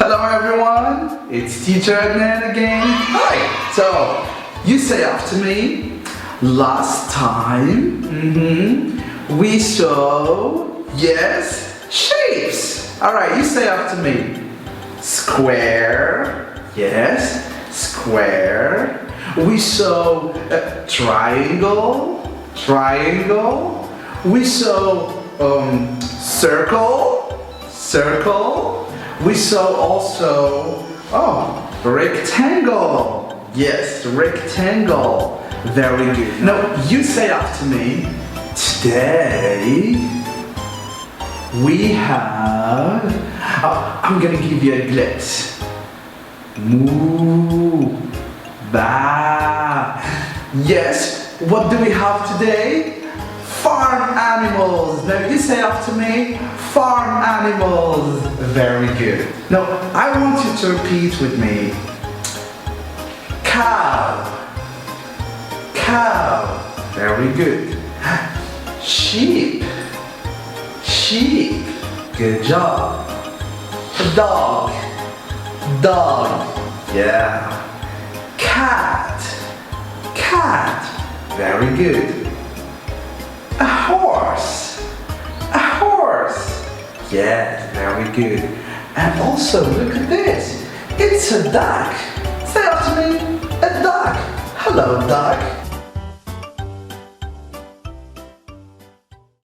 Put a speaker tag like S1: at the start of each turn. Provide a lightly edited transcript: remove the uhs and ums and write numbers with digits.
S1: Hello everyone, it's Teacher Adnan again. Hi! So, you say after me. Last time, we saw, yes, shapes. Alright, you say after me. Square, yes, square. We saw a triangle, triangle. We saw circle, circle. We saw also, rectangle. Yes, rectangle. Very good. Now, you say after me. Today, we have, I'm gonna give you a glimpse. Moo, ba. Yes, what do we have today? Farm animals. Now you say after me, farm animals. Very good. Now I want you to repeat with me. Cow, cow. Very good. Sheep, sheep. Good job. Dog, dog. Yeah. Cat, cat. Very good. A horse, a horse. Yes, very good. And also, look at this. It's a duck. Say after me, a duck. Hello, duck.